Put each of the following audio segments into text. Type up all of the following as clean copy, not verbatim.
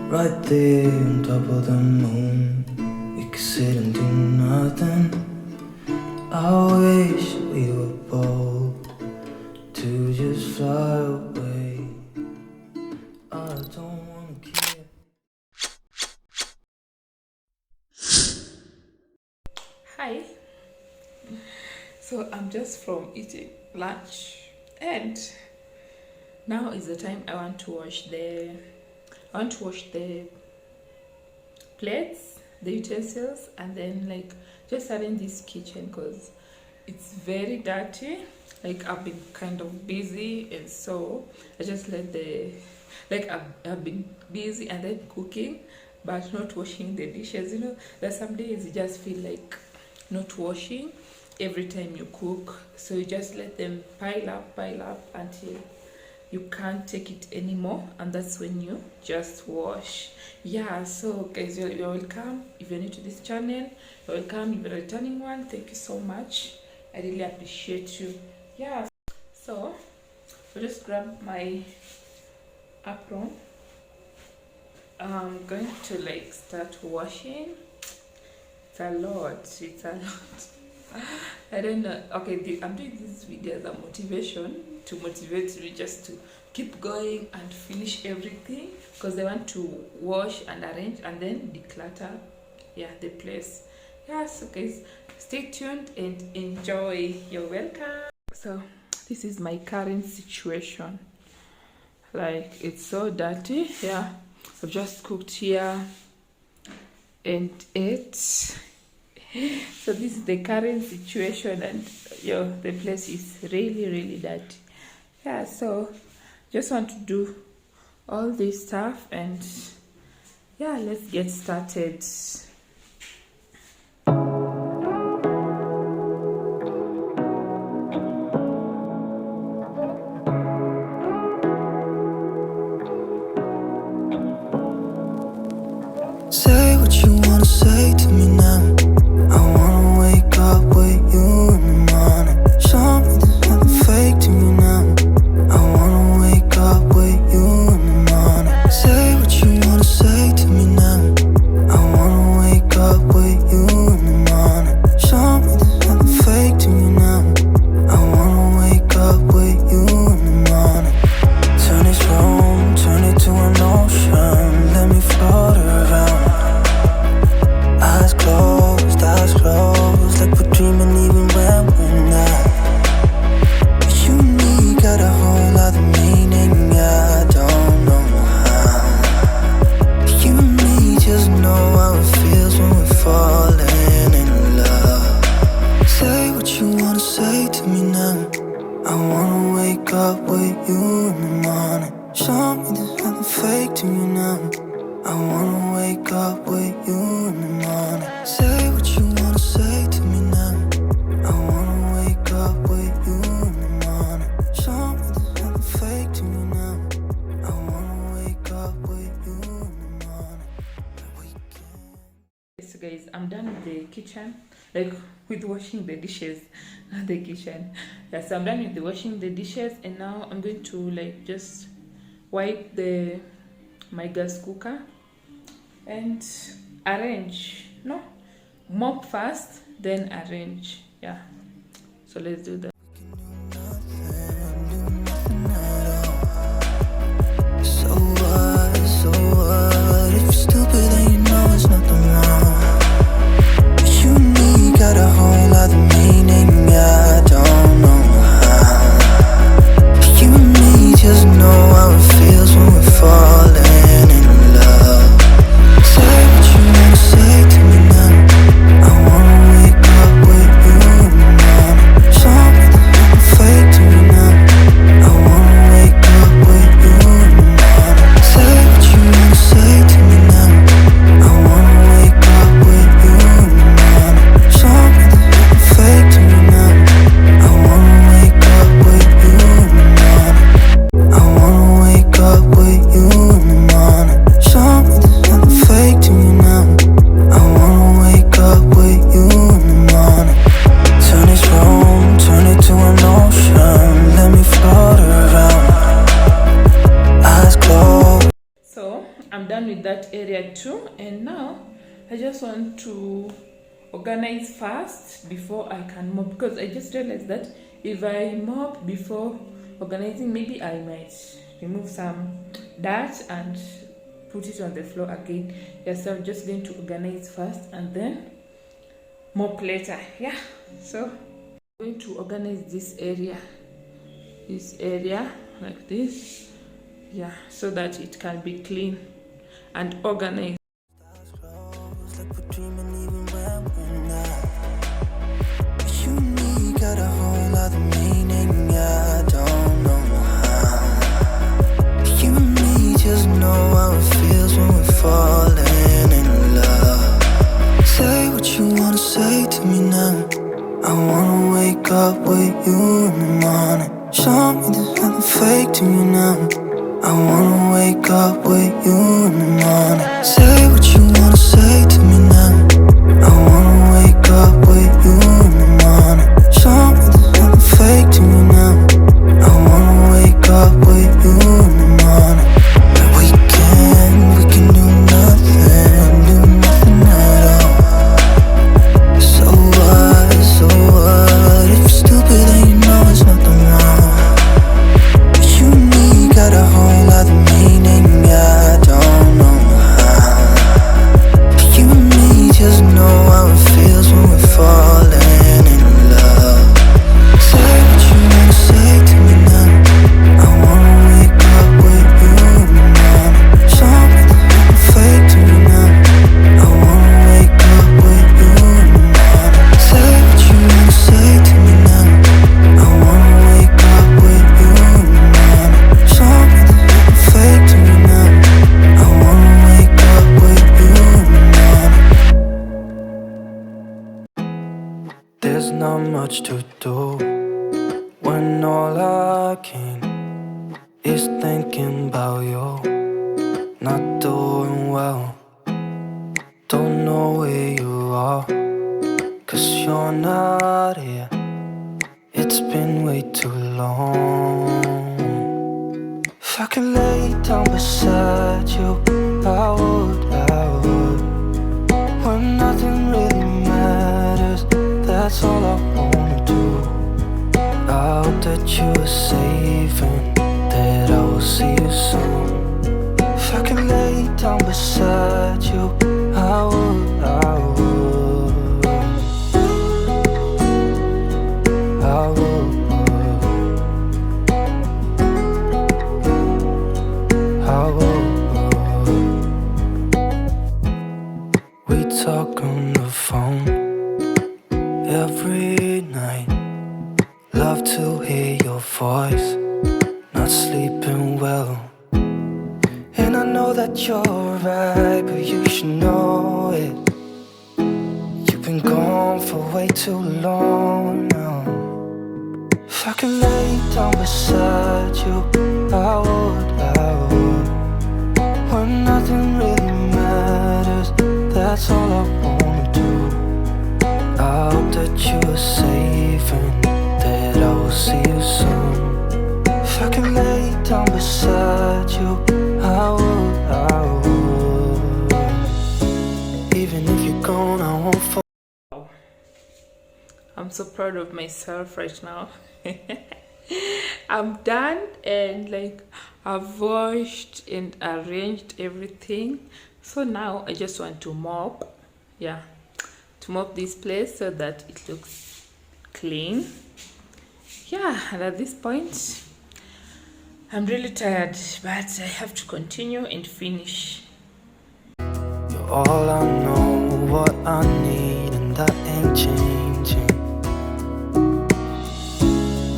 Right there on top of the moon, we could sit and do nothing. I wish we were bold to just fly away. I don't wanna care. Hi. So I'm just from eating lunch, and now is the time I want to wash the plates, the utensils, and then like just arrange this kitchen because it's very dirty. Like I've been kind of busy, and so I just let I've been busy and then cooking but not washing the dishes. You know, there's some days you just feel like not washing every time you cook, so you just let them pile up until you can't take it anymore, and that's when you just wash. Yeah, so guys, you're welcome. If you're new to this channel, you're welcome. If you're a returning one, thank you so much. I really appreciate you. Yeah, so I'll just grab my apron. I'm going to like start washing. It's a lot. I don't know. Okay, I'm doing this video as a motivation to motivate me just to keep going and finish everything, because I want to wash and arrange and then declutter, the place. So guys, stay tuned and enjoy. You're welcome. So this is my current situation. Like, it's so dirty. I've just cooked here and ate. So this is the current situation, and the place is really dirty. So just want to do all this stuff, and let's get started. Say what you wanna say to me now. I wanna wake up with you in the morning. Show me there's nothing fake to me now. I wanna wake up with you in the morning. Say what you wanna say to me now. I wanna wake up with you in the morning. Show me there's nothing fake to me now. I wanna wake up with you in the morning. Turn this room, turn it to an ocean. Let me float around. Eyes closed, like we're dreaming even when we're not. You and me got a whole other meaning, I don't know how. You and me just know how it feels when we're falling in love. Say what you wanna say to me now. I wanna wake up with you in the morning. Show me there's nothing fake to me now. I wanna wake up with you in the morning. Say what you wanna say to me now. I wanna wake up with you in the morning. Show me there's nothing fake to me now. I wanna wake up with you in the morning. So guys, I'm done with the kitchen, like with washing the dishes, not the kitchen. So I'm done with the washing the dishes, and now I'm going to like just wipe my gas cooker and mop first, then arrange. So let's do that. So what? If you're stupid, then you know there's nothing wrong. But you and me got a whole other meaning, I don't know how. But you and me just know how it feels when we're falling in love. Say what you wanna say to me now. I wanna wake up with you in the morning. Show me I'm done with that area too, and now I just want to organize first before I can mop, because I just realized that if I mop before organizing, maybe I might remove some dirt and put it on the floor again. Yes, so I'm just going to organize first and then mop later. Yeah, so I'm going to organize this area like this, yeah, so that it can be clean and organized. Like we're dreaming even when we're not. You and me got a whole other meaning, I don't know how. You and me just know how it feels when we're falling in love. Say what you wanna say to me now. I wanna wake up with you in the morning. Show me there's nothing fake to you now. I wanna wake up with you in the morning. Say what you wanna say to me now. I wanna wake up with you in the morning. Show me there's nothing fake to you now. I wanna wake up with you in the morning. We can do nothing at all. So what, if you're stupid then you know there's nothing wrong. You and me got a whole other meaning, I don't know how. You and me just know how it feels when we're falling in love. Say what you wanna say to me now. I wanna wake up with you in the morning. Show me there's nothing fake to me now. I wanna wake up with you in the morning. Say what you wanna say to me now. I wanna wake up with you in the morning. Show me there's nothing fake to me now. I wanna wake up with you in the morning. There's not much to do when all I can is thinking about you. Not doing well, don't know where you are, 'cause you're not here. It's been way too long. If I could lay down beside you, I would. When nothing really matters, that's all I wanna do. I hope that you are safe and that I will see you soon. If I could lay down beside you, I would. We talk on the phone every night. Love to hear your voice. Not sleeping well. And I know that you're right, but you should know it. You've been gone for way too long now. If I could lay down beside you, I would. When nothing really matters, that's all I wanna do. I hope that you are safe and that I will see you soon. If I could lay down beside you, I would. Even if you're gone, I won't fall. I'm so proud of myself right now. I'm done, and like I've washed and arranged everything. So now I just want to mop, yeah, to mop this place so that it looks clean. Yeah, and at this point I'm really tired, but I have to continue and finish. You're all I know, what I need, and that ain't changing.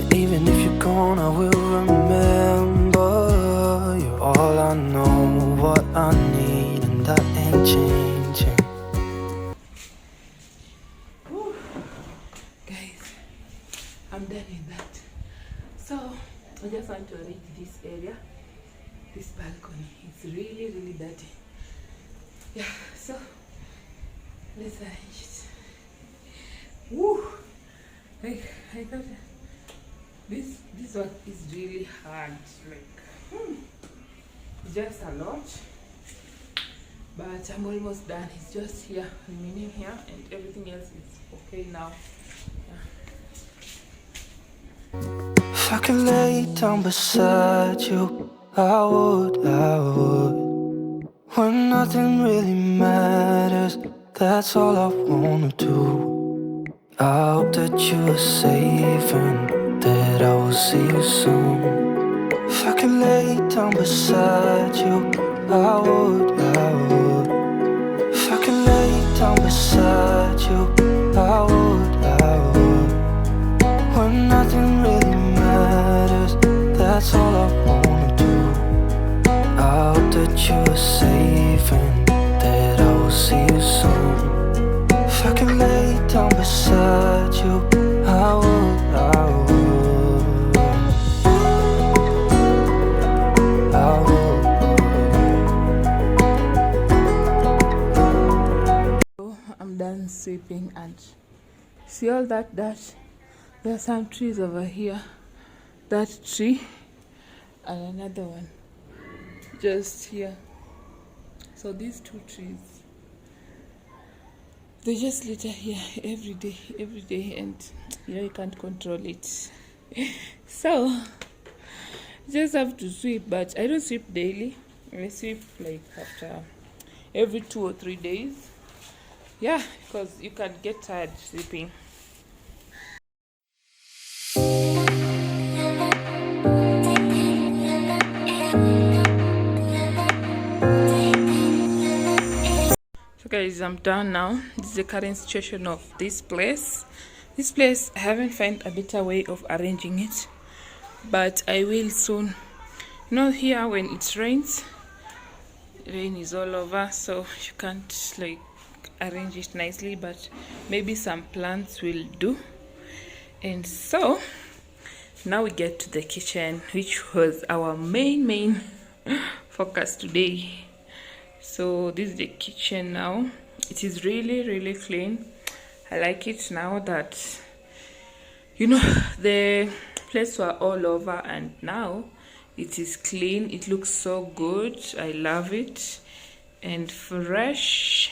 And even if you're gone, I will remember. You're all I know, what I need, and that ain't changing. Whew. Guys, I'm done with that. So I just want to arrange this area, this balcony. It's really dirty. Yeah, so let's arrange it. Woo! I thought this work is really hard. Like, just a lot. but I'm almost done. It's just here, remaining here, and everything else is okay now. If I could lay down beside you, I would. When nothing really matters, that's all I wanna do. I hope that you are safe and that I will see you soon. If I could lay down beside you, I would. If I could lay down beside you, I would. When nothing really matters, that's all I wanna do. I hope that you are safe and that I will see you soon. If I could lay down beside you, I would. I'm done sweeping, and see all that dirt. There are some trees over here, that tree and another one just here. So these two trees, they just litter here every day, and you can't control it. So just have to sweep, but I don't sweep daily. I sweep like after every 2 or 3 days. Yeah, because you can get tired sweeping. So guys, I'm done now. This is the current situation of this place. This place, I haven't found a better way of arranging it, but I will soon. You know, here when it rains, rain is all over, so you can't like arrange it nicely, but maybe some plants will do. And so now we get to the kitchen, which was our main focus today. So this is the kitchen now. It is really clean. I like it now that, you know, the place were all over and now it is clean. It looks so good. I love it and fresh.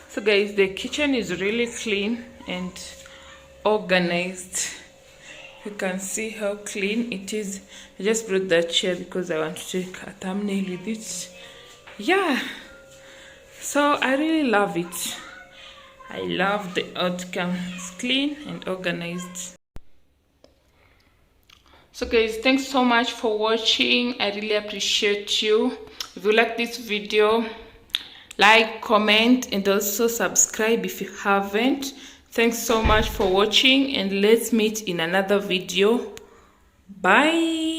So guys, the kitchen is really clean and organized. You can see how clean it is. I just brought that chair because I want to take a thumbnail with it. Yeah, so I really love it. I love the outcome. It's clean and organized. So guys, thanks so much for watching. I really appreciate you. If you like this video, like, comment, and also subscribe if you haven't. Thanks so much for watching, and let's meet in another video. Bye.